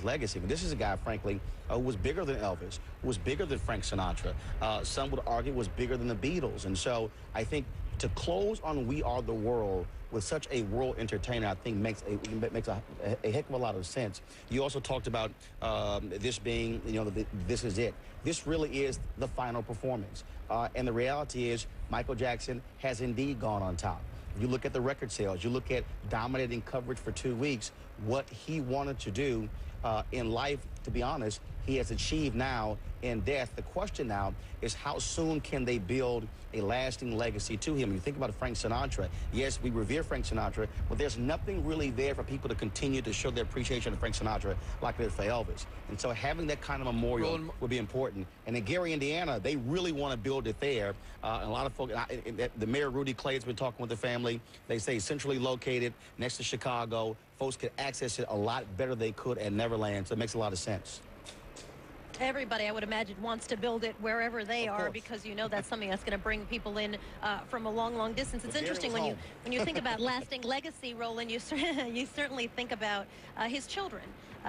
legacy. But this is a guy, frankly, who was bigger than Elvis, who was bigger than Frank Sinatra. Some would argue was bigger than the Beatles. And so I think to close on We Are the World with such a world entertainer, I think makes a heck of a lot of sense. You also talked about this being, this is it. This really is the final performance. And the reality is Michael Jackson has indeed gone on top. You look at the record sales, you look at dominating coverage for 2 weeks, what he wanted to do in life, to be honest, he has achieved now in death. The question now is how soon can they build a lasting legacy to him? You think about Frank Sinatra. Yes, we revere Frank Sinatra, but there's nothing really there for people to continue to show their appreciation of Frank Sinatra like there is for Elvis. And so having that kind of memorial would be important. And in Gary, Indiana, they really want to build it there. And a lot of folks, the mayor, Rudy Clay, has been talking with the family. They say centrally located next to Chicago. Folks could access it a lot better than they could at Neverland, so it makes a lot of sense. Everybody, I would imagine, wants to build it wherever they are, because that's something that's going to bring people in from a long, long distance. It's interesting when you think about lasting legacy, Roland. You certainly think about his children,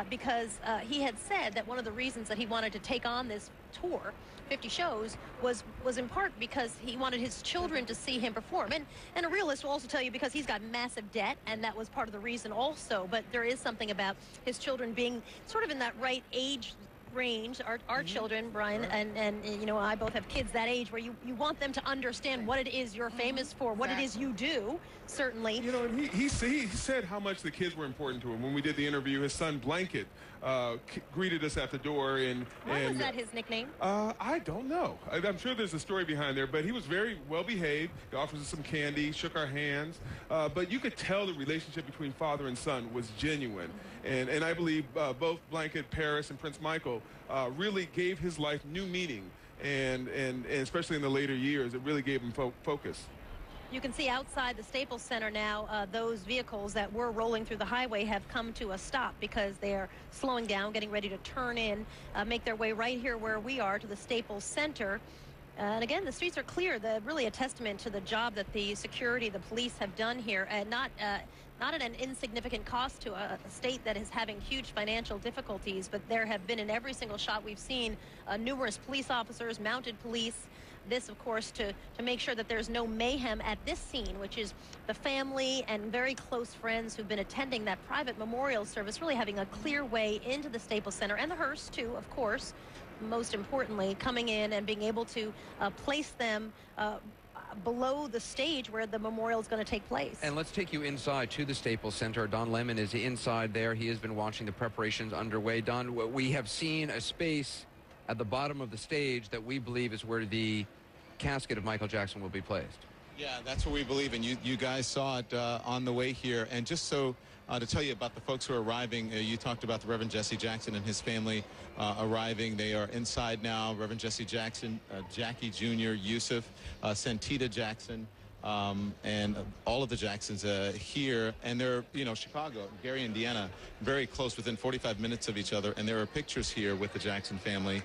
because he had said that one of the reasons that he wanted to take on this tour, 50 shows, was in part because he wanted his children to see him perform. And a realist will also tell you because he's got massive debt, and that was part of the reason also. But there is something about his children being sort of in that right age range, our children, Brian, and I both have kids that age where you want them to understand what it is you're famous for, what it is you do, certainly. He said how much the kids were important to him. When we did the interview, his son Blanket greeted us at the door. Why was that his nickname? I don't know. I'm sure there's a story behind there, but he was very well behaved. He offered us some candy, shook our hands, but you could tell the relationship between father and son was genuine. And I believe both Blanket, Paris, and Prince Michael really gave his life new meaning, and especially in the later years, it really gave him focus. You can see outside the Staples Center now, those vehicles that were rolling through the highway have come to a stop because they are slowing down, getting ready to turn in, make their way right here where we are to the Staples Center. And again, the streets are clear. Really a testament to the job that the security, the police have done here, and not at an insignificant cost to a state that is having huge financial difficulties. But there have been, in every single shot we've seen, numerous police officers, mounted police. This, of course, to make sure that there's no mayhem at this scene, which is the family and very close friends who've been attending that private memorial service, really having a clear way into the Staples Center, and the hearse, too, of course, most importantly, coming in and being able to place them below the stage where the memorial is going to take place. And let's take you inside to the Staples Center. Don Lemon is inside there. He has been watching the preparations underway. Don, we have seen a space at the bottom of the stage that we believe is where the casket of Michael Jackson will be placed. Yeah, that's what we believe, and you guys saw it on the way here. And just so to tell you about the folks who are arriving, you talked about the Reverend Jesse Jackson and his family arriving. They are inside now. Reverend Jesse Jackson, Jackie Jr., Yusuf, Santita Jackson, and all of the Jacksons here. And they're, Chicago, Gary, Indiana, very close, within 45 minutes of each other. And there are pictures here with the Jackson family,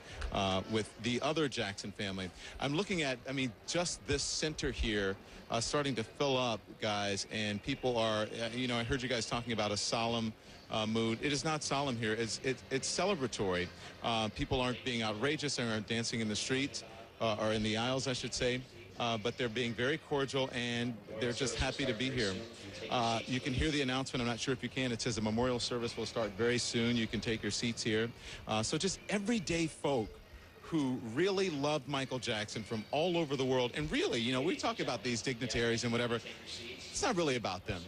with the other Jackson family. I'm looking at, just this center here starting to fill up, guys. And people are, I heard you guys talking about a solemn mood. It is not solemn here. It's celebratory. People aren't being outrageous and aren't dancing in the streets, or in the aisles, I should say. But they're being very cordial, and they're just happy to be here. You can hear the announcement. I'm not sure if you can. It says the memorial service will start very soon. You can take your seats here. So just everyday folk who really loved Michael Jackson from all over the world. And really, we talk about these dignitaries and whatever. It's not really about them.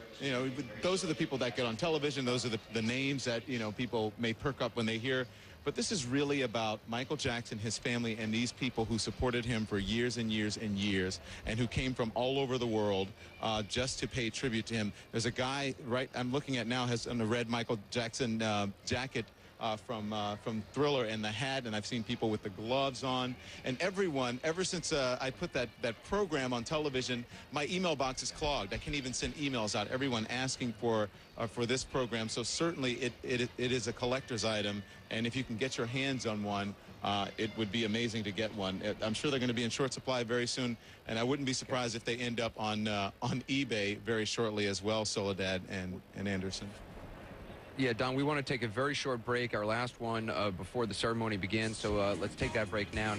Those are the people that get on television. Those are the names that, people may perk up when they hear. But this is really about Michael Jackson, his family, and these people who supported him for years and years and years, and who came from all over the world just to pay tribute to him. There's a guy, right, I'm looking at now, has on the red Michael Jackson jacket from Thriller and the hat, and I've seen people with the gloves on. And everyone, ever since I put that program on television, my email box is clogged. I can't even send emails out. Everyone asking for this program. So certainly it is a collector's item, and if you can get your hands on one, it would be amazing to get one. I'm sure they're going to be in short supply very soon, and I wouldn't be surprised if they end up on eBay very shortly as well, Soledad and Anderson. Yeah, Don, we want to take a very short break, our last one before the ceremony begins. So let's take that break now.